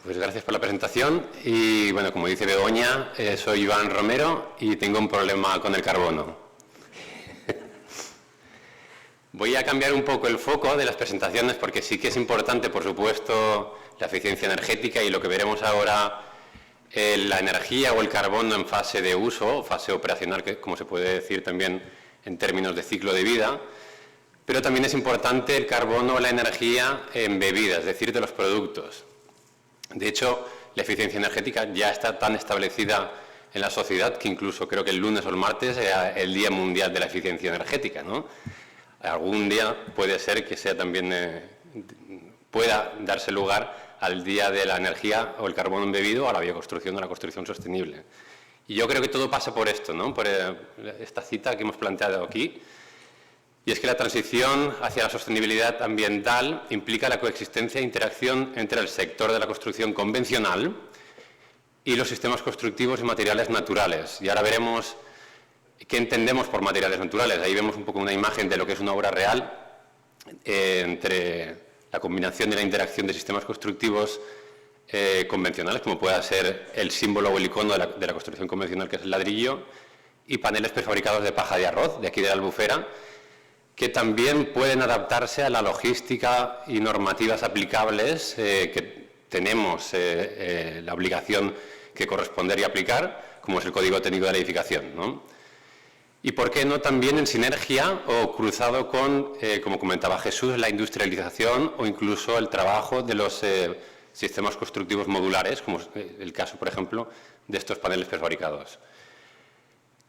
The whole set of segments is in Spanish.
Pues gracias por la presentación y bueno, como dice Begoña, soy Iván Romero y tengo un problema con el carbono. Voy a cambiar un poco el foco de las presentaciones porque sí que es importante, por supuesto, la eficiencia energética y lo que veremos ahora, la energía o el carbono en fase de uso, fase operacional, que como se puede decir también en términos de ciclo de vida, pero también es importante el carbono o la energía en bebidas, es decir, de los productos. De hecho, la eficiencia energética ya está tan establecida en la sociedad que incluso creo que el lunes o el martes era el Día Mundial de la Eficiencia Energética, ¿no? Algún día puede ser que sea también, pueda darse lugar al Día de la Energía o el carbono embebido o a la bioconstrucción o la construcción sostenible. Y yo creo que todo pasa por esto, ¿no? Por esta cita que hemos planteado aquí. Y es que la transición hacia la sostenibilidad ambiental implica la coexistencia e interacción entre el sector de la construcción convencional y los sistemas constructivos y materiales naturales. Y ahora veremos qué entendemos por materiales naturales. Ahí vemos un poco una imagen de lo que es una obra real entre la combinación y la interacción de sistemas constructivos convencionales, como pueda ser el símbolo o el icono de la construcción convencional, que es el ladrillo, y paneles prefabricados de paja de arroz, de aquí de la Albufera, que también pueden adaptarse a la logística y normativas aplicables que tenemos la obligación que corresponder y aplicar, como es el Código Técnico de la Edificación, ¿no? Y por qué no también en sinergia o cruzado con, como comentaba Jesús, la industrialización o incluso el trabajo de los sistemas constructivos modulares, como es el caso, por ejemplo, de estos paneles prefabricados.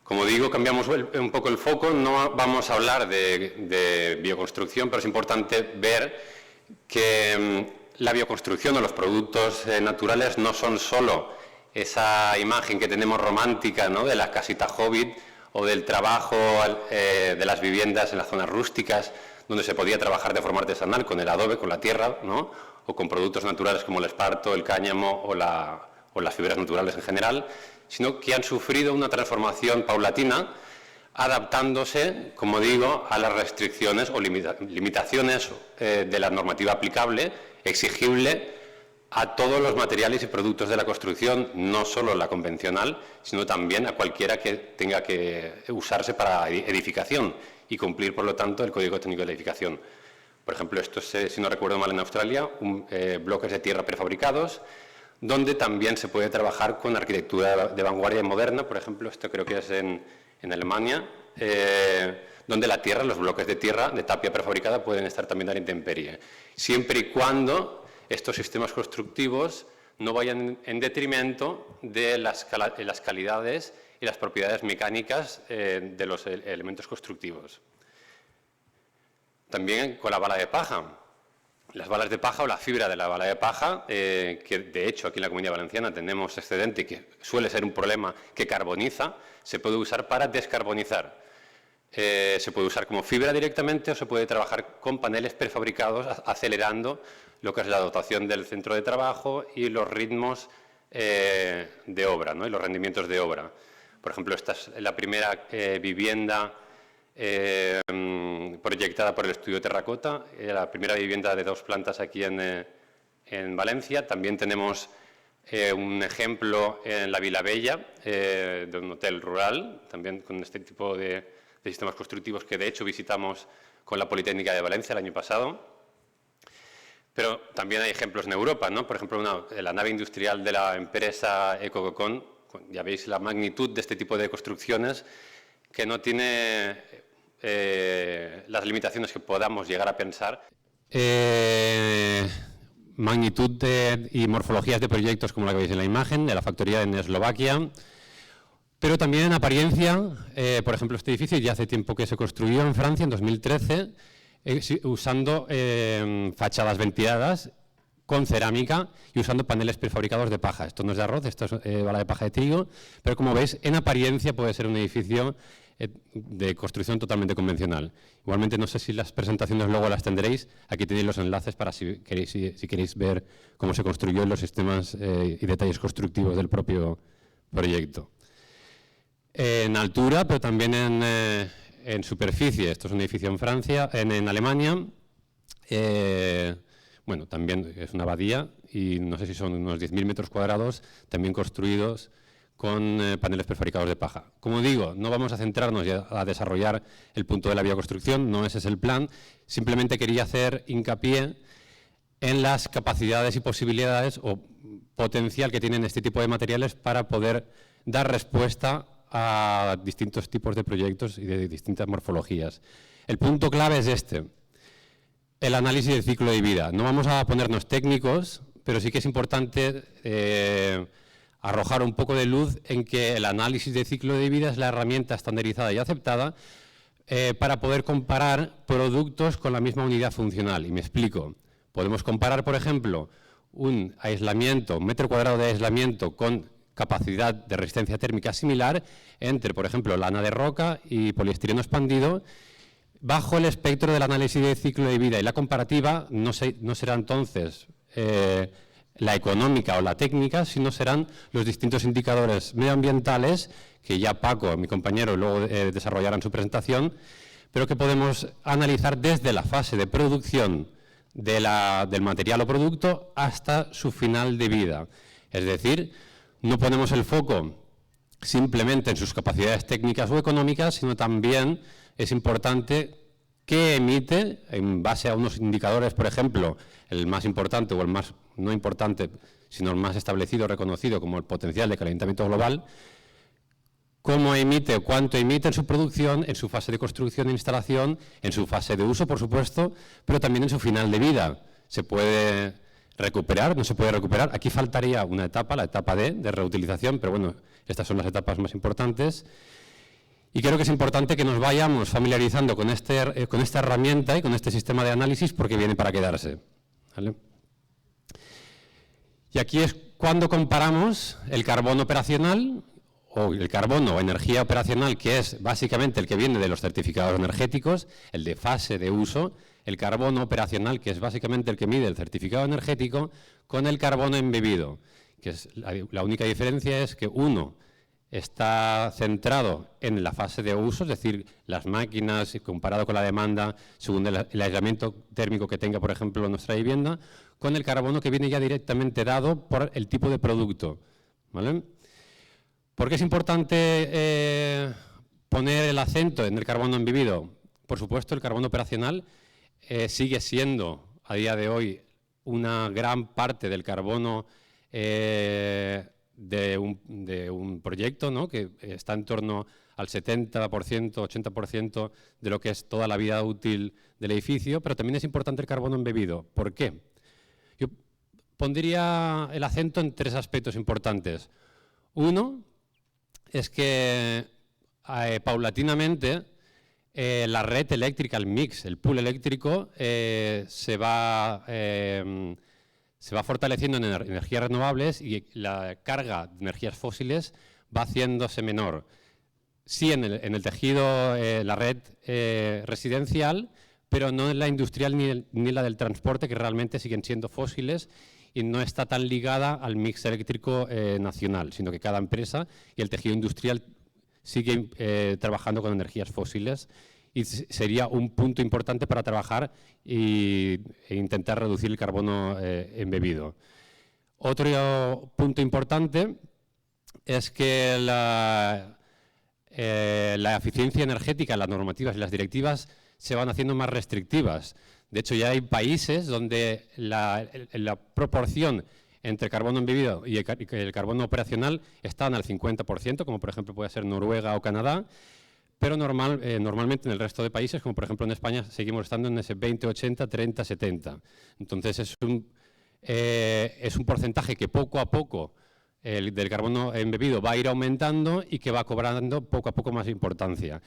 Como digo, cambiamos un poco el foco, no vamos a hablar de bioconstrucción, pero es importante ver que la bioconstrucción o los productos naturales no son solo esa imagen que tenemos romántica, ¿no?, de la casita hobbit o del trabajo de las viviendas en las zonas rústicas, donde se podía trabajar de forma artesanal con el adobe, con la tierra, ¿no?, o con productos naturales como el esparto, el cáñamo o las fibras naturales en general, sino que han sufrido una transformación paulatina, adaptándose, como digo, a las restricciones o limitaciones de la normativa aplicable, exigible a todos los materiales y productos de la construcción, no solo la convencional, sino también a cualquiera que tenga que usarse para edificación y cumplir, por lo tanto, el Código Técnico de la Edificación. Por ejemplo, esto es, si no recuerdo mal, en Australia, bloques de tierra prefabricados, donde también se puede trabajar con arquitectura de vanguardia moderna. Por ejemplo, esto creo que es en Alemania, donde la tierra, los bloques de tierra de tapia prefabricada pueden estar también a la intemperie, siempre y cuando estos sistemas constructivos no vayan en detrimento de las calidades y las propiedades mecánicas de los elementos constructivos. También con la bala de paja. Las balas de paja o la fibra de la bala de paja, que de hecho aquí en la Comunidad Valenciana tenemos excedente y que suele ser un problema que carboniza, se puede usar para descarbonizar. Se puede usar como fibra directamente o se puede trabajar con paneles prefabricados, acelerando lo que es la dotación del centro de trabajo y los ritmos de obra, ¿no?, y los rendimientos de obra. Por ejemplo, esta es la primera vivienda proyectada por el Estudio Terracota, la primera vivienda de 2 plantas aquí en Valencia. También tenemos un ejemplo en la Vila Bella, de un hotel rural, también con este tipo de sistemas constructivos que de hecho visitamos con la Politécnica de Valencia el año pasado. Pero también hay ejemplos en Europa, ¿no? Por ejemplo, la nave industrial de la empresa Ecococón, ya veis la magnitud de este tipo de construcciones, que no tiene las limitaciones que podamos llegar a pensar. Magnitud y morfologías de proyectos como la que veis en la imagen, de la factoría en Eslovaquia, pero también en apariencia. Por ejemplo, este edificio ya hace tiempo que se construyó en Francia, en 2013, usando fachadas ventiladas con cerámica y usando paneles prefabricados de paja. Esto no es de arroz, esto es bala de paja de trigo, pero como veis, en apariencia puede ser un edificio de construcción totalmente convencional. Igualmente, no sé si las presentaciones luego las tendréis. Aquí tenéis los enlaces para si queréis ver cómo se construyó los sistemas y detalles constructivos del propio proyecto. En altura, pero también en superficie. Esto es un edificio en Francia, en Alemania. bueno, también es una abadía y no sé si son unos 10.000 metros cuadrados, también construidos con paneles prefabricados de paja. Como digo, no vamos a centrarnos ya a desarrollar el punto de la bioconstrucción, no ese es el plan, simplemente quería hacer hincapié en las capacidades y posibilidades o potencial que tienen este tipo de materiales para poder dar respuesta a distintos tipos de proyectos y de distintas morfologías. El punto clave es este, el análisis del ciclo de vida. No vamos a ponernos técnicos, pero sí que es importante arrojar un poco de luz en que el análisis de ciclo de vida es la herramienta estandarizada y aceptada para poder comparar productos con la misma unidad funcional. Y me explico. Podemos comparar, por ejemplo, un aislamiento, un metro cuadrado de aislamiento con capacidad de resistencia térmica similar entre, por ejemplo, lana de roca y poliestireno expandido, bajo el espectro del análisis de ciclo de vida. Y la comparativa no será entonces la económica o la técnica, sino serán los distintos indicadores medioambientales que ya Paco, mi compañero, luego desarrollará en su presentación, pero que podemos analizar desde la fase de producción del material o producto hasta su final de vida. Es decir, no ponemos el foco simplemente en sus capacidades técnicas o económicas, sino también es importante qué emite en base a unos indicadores, por ejemplo, el más importante o el más no importante, sino el más establecido, reconocido como el potencial de calentamiento global, cómo emite o cuánto emite en su producción, en su fase de construcción e instalación, en su fase de uso, por supuesto, pero también en su final de vida. ¿Se puede recuperar? ¿No se puede recuperar? Aquí faltaría una etapa, la etapa D, de reutilización, pero bueno, estas son las etapas más importantes. Y creo que es importante que nos vayamos familiarizando con esta herramienta y con este sistema de análisis porque viene para quedarse. ¿Vale? Y aquí es cuando comparamos el carbono operacional o el carbono o energía operacional, que es básicamente el que viene de los certificados energéticos, el de fase de uso, el carbono operacional, que es básicamente el que mide el certificado energético, con el carbono embebido, que es la única diferencia es que uno está centrado en la fase de uso, es decir, las máquinas comparado con la demanda, según el aislamiento térmico que tenga, por ejemplo, nuestra vivienda, con el carbono que viene ya directamente dado por el tipo de producto. ¿Vale? ¿Por qué es importante poner el acento en el carbono embebido? Por supuesto, el carbono operacional sigue siendo, a día de hoy, una gran parte del carbono de un proyecto, ¿no? Que está en torno al 70%, 80% de lo que es toda la vida útil del edificio, pero también es importante el carbono embebido. ¿Por qué? Yo pondría el acento en tres aspectos importantes. Uno es que paulatinamente la red eléctrica, el mix, el pool eléctrico se va fortaleciendo en energías renovables y la carga de energías fósiles va haciéndose menor. Sí en el tejido, la red residencial, pero no en la industrial ni la del transporte, que realmente siguen siendo fósiles y no está tan ligada al mix eléctrico nacional, sino que cada empresa y el tejido industrial sigue trabajando con energías fósiles y sería un punto importante para trabajar e intentar reducir el carbono embebido. Otro punto importante es que la eficiencia energética, las normativas y las directivas se van haciendo más restrictivas. De hecho, ya hay países donde la proporción entre carbono embebido y el carbono operacional están al 50%, como por ejemplo puede ser Noruega o Canadá, pero normalmente en el resto de países, como por ejemplo en España, seguimos estando en ese 20-80, 30-70. Entonces es un porcentaje que poco a poco del carbono embebido va a ir aumentando y que va cobrando poco a poco más importancia.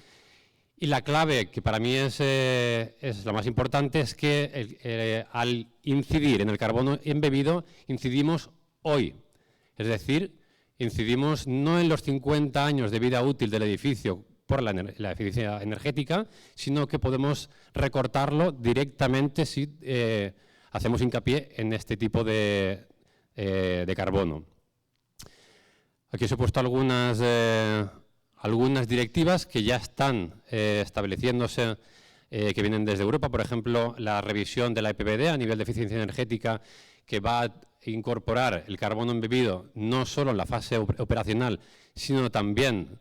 Y la clave, que para mí es la más importante, es que al incidir en el carbono embebido, incidimos hoy. Es decir, incidimos no en los 50 años de vida útil del edificio por la eficiencia energética, sino que podemos recortarlo directamente si hacemos hincapié en este tipo de carbono. Aquí os he puesto algunas directivas que ya están estableciéndose que vienen desde Europa, por ejemplo, la revisión de la EPBD a nivel de eficiencia energética, que va a incorporar el carbono embebido no solo en la fase operacional, sino también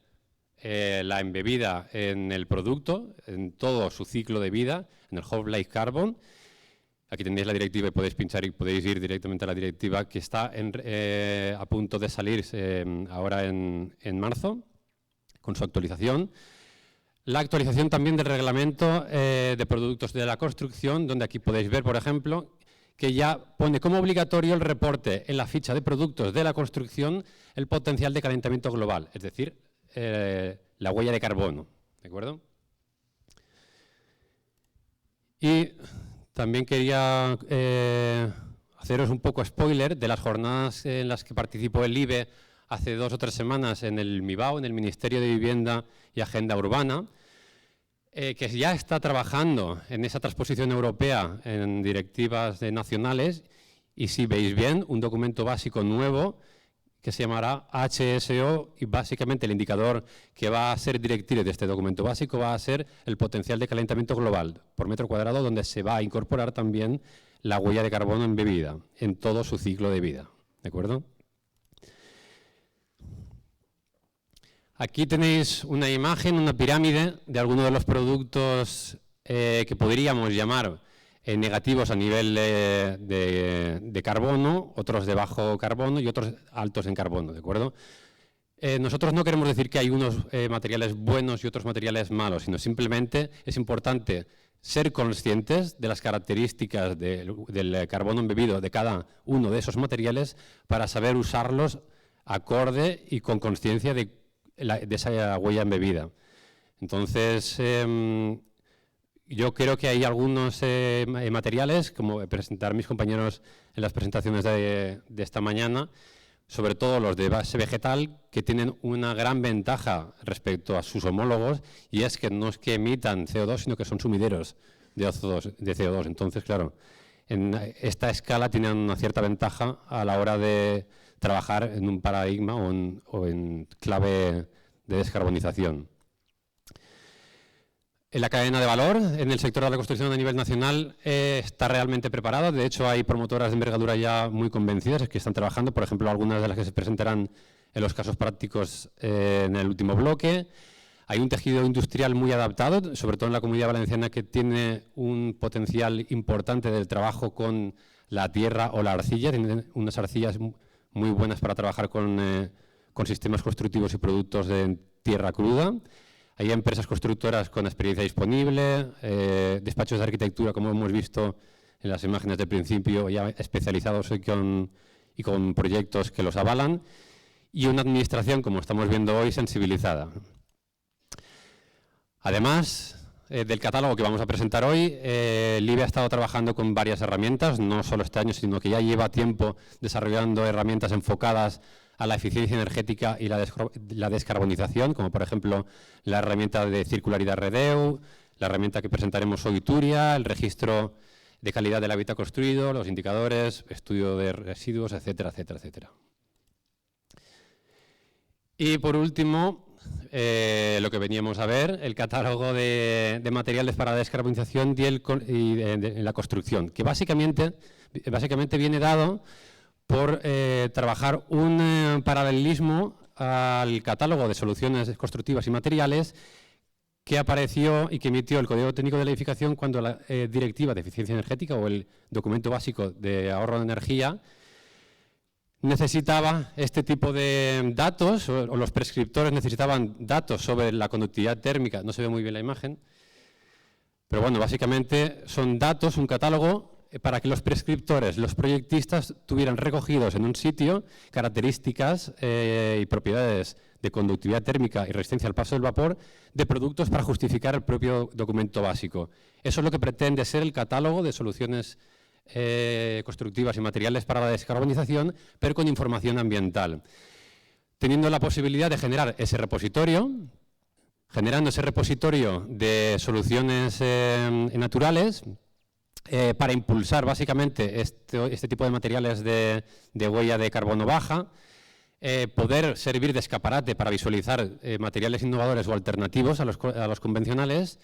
la embebida en el producto, en todo su ciclo de vida, en el Whole Life Carbon. Aquí tenéis la directiva y podéis pinchar y podéis ir directamente a la directiva que está a punto de salir ahora en marzo, con su actualización. La actualización también del reglamento de productos de la construcción, donde aquí podéis ver, por ejemplo, que ya pone como obligatorio el reporte en la ficha de productos de la construcción el potencial de calentamiento global, es decir, la huella de carbono, ¿de acuerdo? Y también quería haceros un poco spoiler de las jornadas en las que participó el IBE hace 2 o 3 semanas en el MIBAO, en el Ministerio de Vivienda y Agenda Urbana, que ya está trabajando en esa transposición europea en directivas nacionales y, si veis bien, un documento básico nuevo que se llamará HSO, y básicamente el indicador que va a ser directriz de este documento básico va a ser el potencial de calentamiento global por metro cuadrado, donde se va a incorporar también la huella de carbono embebida en todo su ciclo de vida, ¿de acuerdo? Aquí tenéis una imagen, una pirámide de algunos de los productos que podríamos llamar negativos a nivel de carbono, otros de bajo carbono y otros altos en carbono, ¿de acuerdo? Nosotros no queremos decir que hay unos materiales buenos y otros materiales malos, sino simplemente es importante ser conscientes de las características del carbono embebido de cada uno de esos materiales para saber usarlos acorde y con consciencia de esa huella embebida. Entonces, yo creo que hay algunos materiales, como presentar mis compañeros en las presentaciones de esta mañana, sobre todo los de base vegetal, que tienen una gran ventaja respecto a sus homólogos, y es que no es que emitan CO2, sino que son sumideros de CO2. Entonces, claro, en esta escala tienen una cierta ventaja a la hora de trabajar en un paradigma o en clave de descarbonización. En la cadena de valor, en el sector de la construcción a nivel nacional, está realmente preparada. De hecho, hay promotoras de envergadura ya muy convencidas que están trabajando, por ejemplo, algunas de las que se presentarán en los casos prácticos en el último bloque. Hay un tejido industrial muy adaptado, sobre todo en la Comunidad Valenciana, que tiene un potencial importante del trabajo con la tierra o la arcilla. Tienen unas arcillas muy buenas para trabajar con sistemas constructivos y productos de tierra cruda. Hay empresas constructoras con experiencia disponible, despachos de arquitectura, como hemos visto en las imágenes del principio, ya especializados y con proyectos que los avalan, y una administración, como estamos viendo hoy, sensibilizada. Además del catálogo que vamos a presentar hoy, el IBE ha estado trabajando con varias herramientas, no solo este año, sino que ya lleva tiempo desarrollando herramientas enfocadas a la eficiencia energética y la descarbonización, como por ejemplo la herramienta de circularidad REDEU, la herramienta que presentaremos hoy, Turia, el registro de calidad del hábitat construido, los indicadores, estudio de residuos, etcétera, etcétera, etcétera. Y por último, lo que veníamos a ver, el catálogo de materiales para descarbonización y la construcción, que básicamente viene dado por trabajar un paralelismo al catálogo de soluciones constructivas y materiales que apareció y que emitió el Código Técnico de la Edificación cuando la Directiva de Eficiencia Energética o el documento básico de ahorro de energía necesitaba este tipo de datos, o los prescriptores necesitaban datos sobre la conductividad térmica. No se ve muy bien la imagen, pero bueno, básicamente son datos, un catálogo, para que los prescriptores, los proyectistas, tuvieran recogidos en un sitio características y propiedades de conductividad térmica y resistencia al paso del vapor de productos para justificar el propio documento básico. Eso es lo que pretende ser el catálogo de soluciones constructivas y materiales para la descarbonización, pero con información ambiental. Teniendo la posibilidad de generar ese repositorio, generando ese repositorio de soluciones naturales, para impulsar básicamente este tipo de materiales de huella de carbono baja, poder servir de escaparate para visualizar materiales innovadores o alternativos a los convencionales,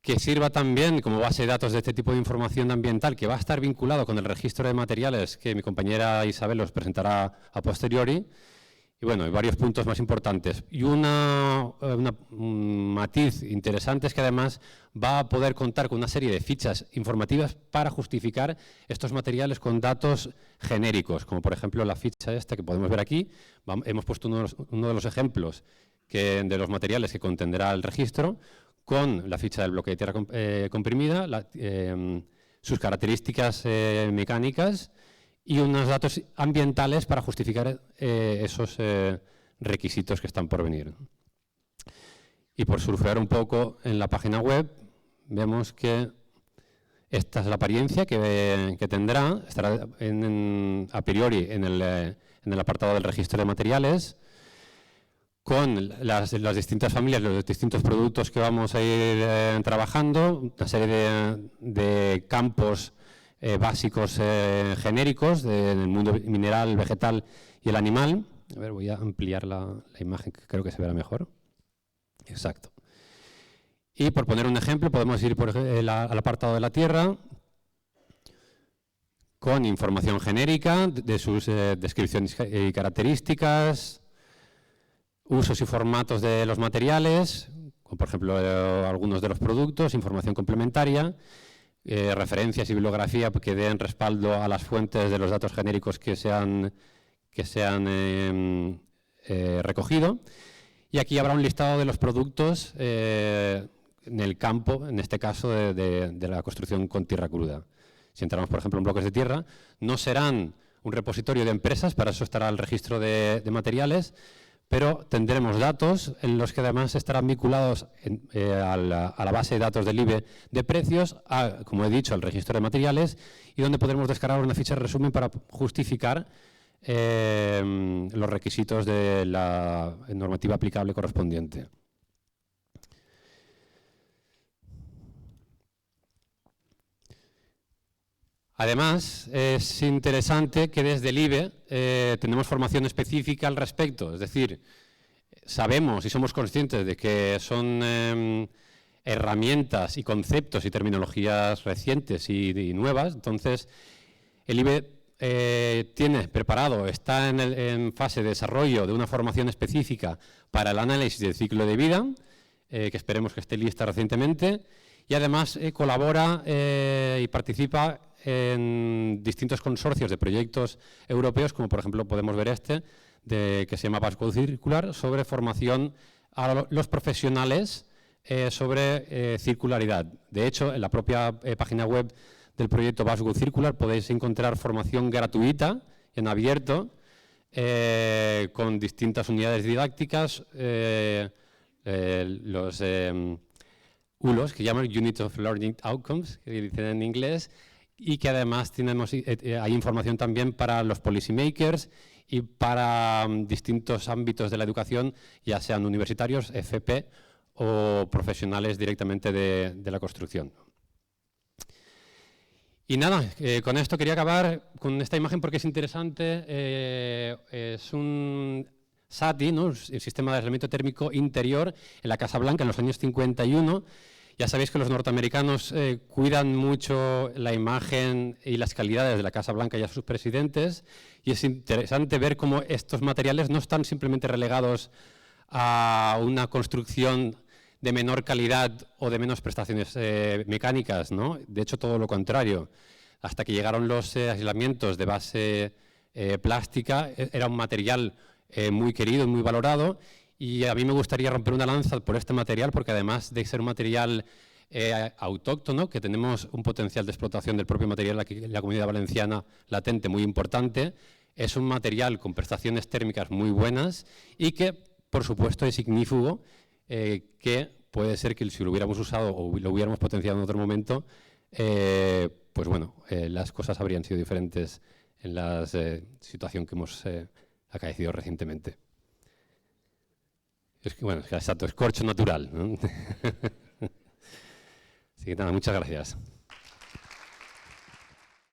que sirva también como base de datos de este tipo de información ambiental, que va a estar vinculado con el registro de materiales que mi compañera Isabel os presentará a posteriori. Y bueno, hay varios puntos más importantes. Y un matiz interesante es que además va a poder contar con una serie de fichas informativas para justificar estos materiales con datos genéricos, como por ejemplo la ficha esta que podemos ver aquí. Hemos puesto uno de los ejemplos de los materiales que contendrá el registro, con la ficha del bloque de tierra comprimida, sus características mecánicas y unos datos ambientales para justificar esos requisitos que están por venir. Y por surfear un poco en la página web, vemos que esta es la apariencia que tendrá. Estará a priori en el apartado del registro de materiales, con las distintas familias, los distintos productos que vamos a ir trabajando, una serie de campos básicos genéricos del mundo mineral, vegetal y el animal. A ver, voy a ampliar la imagen, que creo que se verá mejor. Exacto. Y por poner un ejemplo, podemos ir al apartado de la tierra, con información genérica de sus descripciones y características, usos y formatos de los materiales, como por ejemplo algunos de los productos, información complementaria, referencias y bibliografía que den respaldo a las fuentes de los datos genéricos que se han recogido. Y aquí habrá un listado de los productos en el campo, en este caso de la construcción con tierra cruda. Si entramos, por ejemplo, en bloques de tierra, no serán un repositorio de empresas, para eso estará el registro de materiales, pero tendremos datos en los que además estarán vinculados a la base de datos del IBE de precios, como he dicho, al registro de materiales, y donde podremos descargar una ficha de resumen para justificar los requisitos de la normativa aplicable correspondiente. Además, es interesante que desde el IBE tenemos formación específica al respecto, es decir, sabemos y somos conscientes de que son herramientas y conceptos y terminologías recientes y nuevas. Entonces, el IBE tiene preparado, está en fase de desarrollo de una formación específica para el análisis del ciclo de vida, que esperemos que esté lista recientemente, y además colabora y participa en distintos consorcios de proyectos europeos, como por ejemplo podemos ver que se llama Basque Go Circular, sobre formación a los profesionales sobre circularidad. De hecho, en la propia página web del proyecto Basque Go Circular podéis encontrar formación gratuita, en abierto, con distintas unidades didácticas, los ULOs, que llaman Unit of Learning Outcomes, que dicen en inglés, y que además hay información también para los policymakers y para distintos ámbitos de la educación, ya sean universitarios, FP o profesionales directamente de la construcción. Y nada, con esto quería acabar con esta imagen porque es interesante. Es un SATI, ¿no? El sistema de aislamiento térmico interior en la Casa Blanca en los años 51. Ya sabéis que los norteamericanos cuidan mucho la imagen y las calidades de la Casa Blanca y a sus presidentes, y es interesante ver cómo estos materiales no están simplemente relegados a una construcción de menor calidad o de menos prestaciones mecánicas, ¿no? De hecho, todo lo contrario. Hasta que llegaron los aislamientos de base plástica, era un material muy querido, muy valorado, y a mí me gustaría romper una lanza por este material, porque además de ser un material autóctono, que tenemos un potencial de explotación del propio material aquí en la Comunidad Valenciana latente muy importante, es un material con prestaciones térmicas muy buenas y que, por supuesto, es ignífugo, que puede ser que si lo hubiéramos usado o lo hubiéramos potenciado en otro momento, pues bueno, las cosas habrían sido diferentes en la situación que hemos acaecido recientemente. Es que, bueno, exacto, es corcho natural, ¿no? Así que nada, muchas gracias.